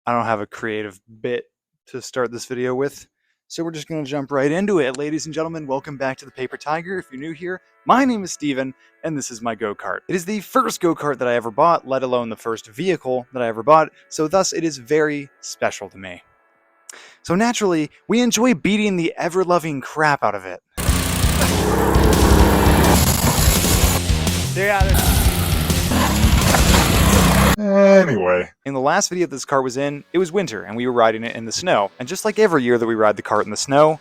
I don't have a creative bit to start this video with, so we're just going to jump right into it. Ladies and gentlemen, welcome back to the Paper Tiger. If you're new here, my name is Steven, and this is my go-kart. It is the first go-kart that I ever bought, let alone the first vehicle that I ever bought, so thus it is very special to me. So naturally, we enjoy beating the ever-loving crap out of it. Anyway. In the last video this car was in, it was winter and we were riding it in the snow. And just like every year that we ride the kart in the snow,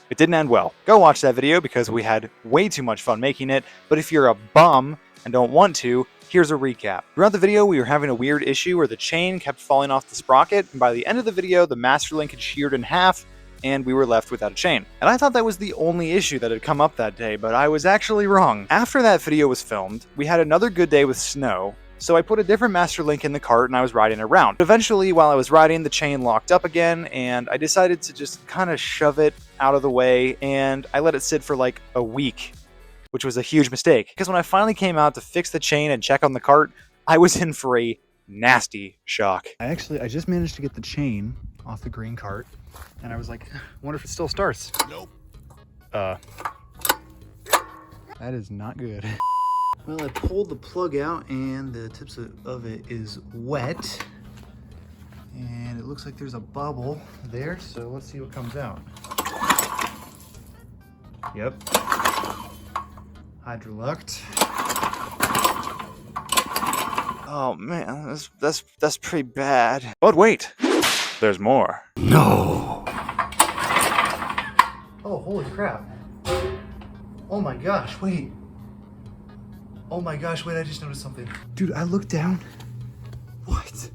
it didn't end well. Go watch that video because we had way too much fun making it, but if you're a bum and don't want to, here's a recap. Throughout the video, we were having a weird issue where the chain kept falling off the sprocket, and by the end of the video, the master link had sheared in half, and we were left without a chain. And I thought that was the only issue that had come up that day, but I was actually wrong. After that video was filmed, we had another good day with snow, so I put a different master link in the cart and I was riding around. Eventually, while I was riding, the chain locked up again, and I decided to just kind of shove it out of the way, and I let it sit for like a week, which was a huge mistake, because when I finally came out to fix the chain and check on the cart, I was in for a nasty shock. I just managed to get the chain off the green cart, and I was like, I wonder if it still starts. Nope. That is not good. Well, I pulled the plug out and the tips of it is wet. And it looks like there's a bubble there, so let's see what comes out. Yep. Hydroluct. Oh man, that's pretty bad. But wait, there's more. No. Oh, holy crap. Oh my gosh, wait. Oh my gosh, wait, I just noticed something. Dude, I looked down. What?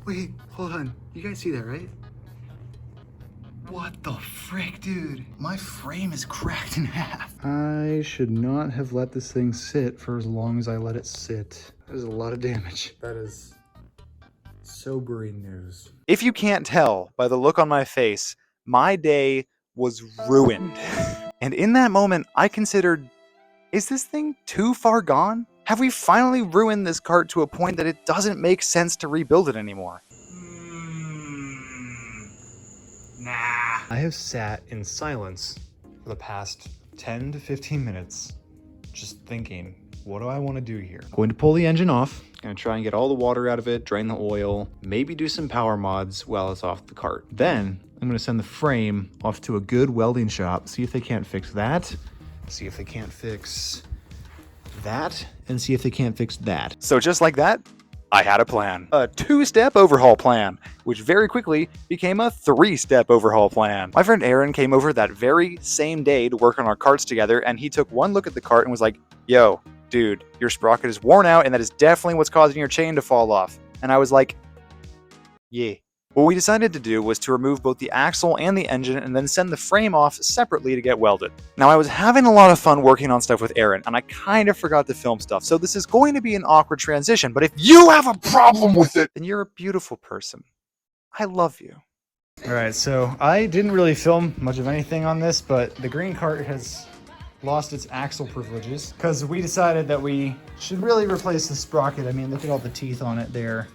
Wait, hold on. You guys see that, right? What the frick, dude? My frame is cracked in half. I should not have let this thing sit for as long as I let it sit. That is a lot of damage. That is sobering news. If you can't tell by the look on my face, my day was ruined. And in that moment, I considered, is this thing too far gone? Have we finally ruined this kart to a point that it doesn't make sense to rebuild it anymore? Nah. I have sat in silence for the past 10 to 15 minutes, just thinking, what do I want to do here? Going to pull the engine off, gonna try and get all the water out of it, drain the oil, maybe do some power mods while it's off the cart. Then I'm gonna send the frame off to a good welding shop, see if they can't fix that, see if they can't fix that, and see if they can't fix that. So just like that, I had a plan. A 2-step overhaul plan, which very quickly became a 3-step overhaul plan. My friend Aaron came over that very same day to work on our karts together, and he took one look at the kart and was like, yo, dude, your sprocket is worn out, and that is definitely what's causing your chain to fall off. And I was like, yeah. What we decided to do was to remove both the axle and the engine and then send the frame off separately to get welded. Now, I was having a lot of fun working on stuff with Aaron, and I kind of forgot to film stuff, so this is going to be an awkward transition, but if you have a problem with it, then you're a beautiful person. I love you. All right, so I didn't really film much of anything on this, but the green cart has lost its axle privileges because we decided that we should really replace the sprocket. I mean, look at all the teeth on it there,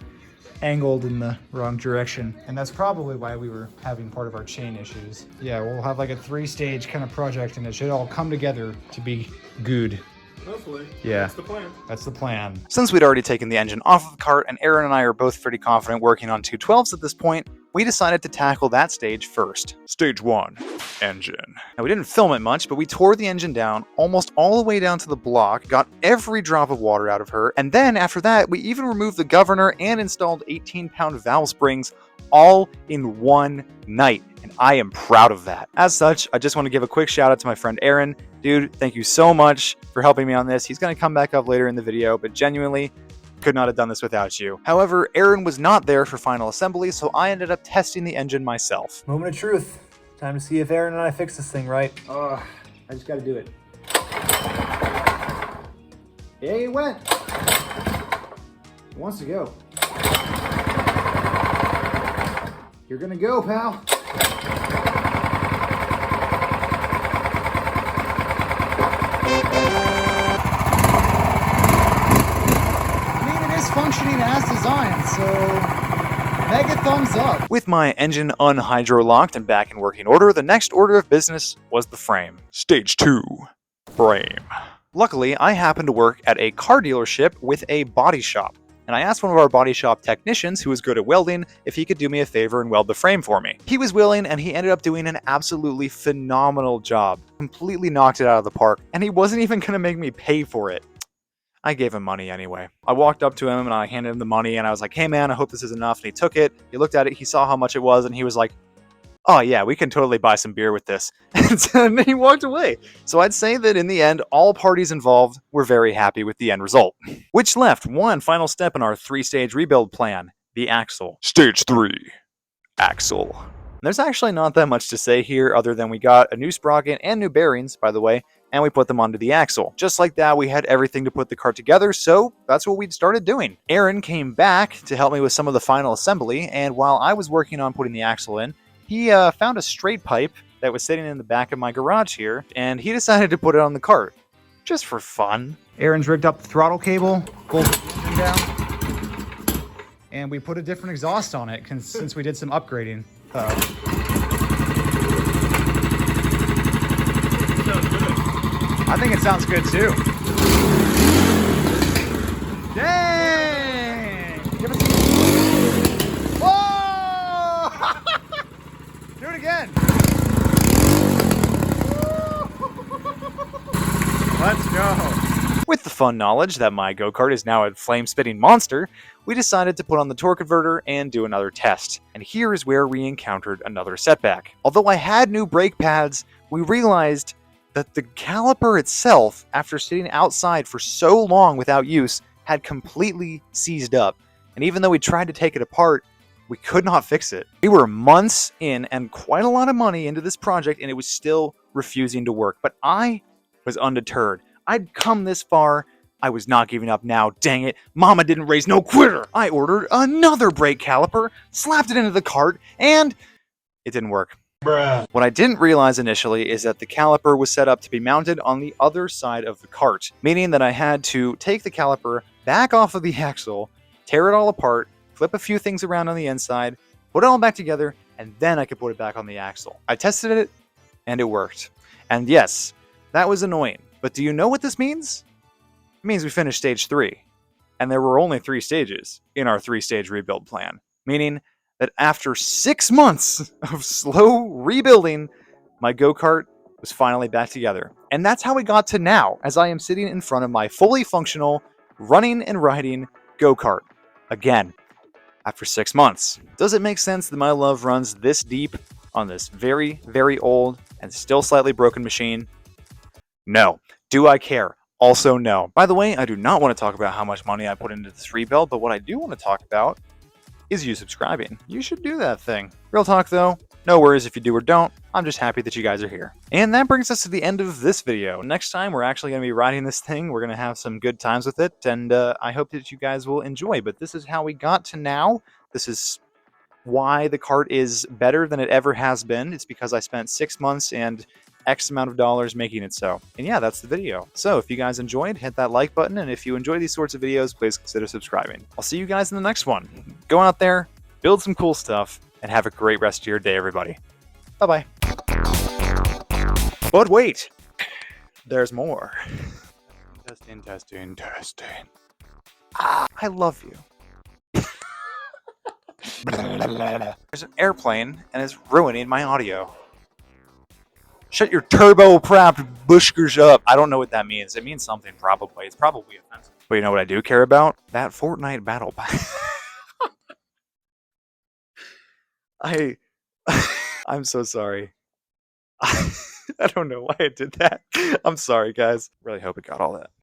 angled in the wrong direction, and that's probably why we were having part of our chain issues. Yeah, we'll have like a 3-stage kind of project, and it should all come together to be good. Hopefully. Yeah. That's the plan. That's the plan. Since we'd already taken the engine off of the kart, and Aaron and I are both pretty confident working on 212s at this point, we decided to tackle that stage first. Stage 1, engine. Now, we didn't film it much, but we tore the engine down almost all the way down to the block, got every drop of water out of her, and then after that, we even removed the governor and installed 18-pound valve springs all in one night, and I am proud of that. As such, I just want to give a quick shout out to my friend Aaron. Dude, thank you so much for helping me on this. He's going to come back up later in the video, but genuinely, could not have done this without you. However, Aaron was not there for final assembly, so I ended up testing the engine myself. Moment of truth. Time to see if Aaron and I fix this thing right. I just gotta do it. Yeah, he went. He wants to go. You're gonna go, pal. I mean, it is functioning as designed, so Mega thumbs up! With my engine unhydrolocked and back in working order, the next order of business was the frame. Stage 2. Frame. Luckily, I happened to work at a car dealership with a body shop, and I asked one of our body shop technicians who was good at welding if he could do me a favor and weld the frame for me. He was willing, and he ended up doing an absolutely phenomenal job. Completely knocked it out of the park, and he wasn't even going to make me pay for it. I gave him money anyway. I walked up to him and I handed him the money and I was like, hey man, I hope this is enough. And he took it, he looked at it, he saw how much it was, and he was like, oh yeah, we can totally buy some beer with this. And then he walked away. So I'd say that in the end, all parties involved were very happy with the end result. Which left one final step in our 3-stage rebuild plan, the axle. Stage 3. Axle. There's actually not that much to say here other than we got a new sprocket and new bearings, by the way, and we put them onto the axle. Just like that, we had everything to put the cart together, so that's what we started doing. Aaron came back to help me with some of the final assembly, and while I was working on putting the axle in, he found a straight pipe that was sitting in the back of my garage here, and he decided to put it on the cart, just for fun. Aaron's rigged up the throttle cable, pulled the engine down, and we put a different exhaust on it since we did some upgrading. I think it sounds good too. Dang! Give us Whoa! Do it again. Let's go. With the fun knowledge that my go-kart is now a flame-spitting monster, we decided to put on the torque converter and do another test. And here is where we encountered another setback. Although I had new brake pads, we realized that the caliper itself, after sitting outside for so long without use, had completely seized up. And even though we tried to take it apart, we could not fix it. We were months in and quite a lot of money into this project, and it was still refusing to work. But I was undeterred. I'd come this far. I was not giving up now, dang it. Mama didn't raise no quitter. I ordered another brake caliper, slapped it into the cart, and it didn't work. Bruh. What I didn't realize initially is that the caliper was set up to be mounted on the other side of the cart, meaning that I had to take the caliper back off of the axle, tear it all apart, flip a few things around on the inside, put it all back together, and then I could put it back on the axle. I tested it, and it worked. And yes, that was annoying. But do you know what this means? It means we finished stage 3. And there were only 3 stages in our 3-stage rebuild plan, meaning that after 6 months of slow rebuilding, my go-kart was finally back together. And that's how we got to now, as I am sitting in front of my fully functional, running and riding go-kart. Again, after 6 months. Does it make sense that my love runs this deep on this very, very old and still slightly broken machine? No. Do I care? Also no. By the way, I do not want to talk about how much money I put into this rebuild, but what I do want to talk about is you subscribing. You should do that thing. Real talk though, no worries if you do or don't. I'm just happy that you guys are here. And that brings us to the end of this video. Next time, we're actually going to be riding this thing. We're going to have some good times with it, and I hope that you guys will enjoy. But this is how we got to now. This is why the cart is better than it ever has been. It's because I spent 6 months and X amount of dollars making it so. And yeah, that's the video. So if you guys enjoyed, hit that like button, and if you enjoy these sorts of videos, please consider subscribing. I'll see you guys in the next one. Go out there, build some cool stuff, and have a great rest of your day, everybody. Bye-bye. But wait, there's more. Testing, testing, testing. I love you. There's an airplane, and it's ruining my audio. Shut your turbo-propped bushkers up. I don't know what that means. It means something, probably. It's probably offensive. But you know what I do care about? That Fortnite battle pass. I'm so sorry. I don't know why I did that. I'm sorry, guys. Really hope it got all that.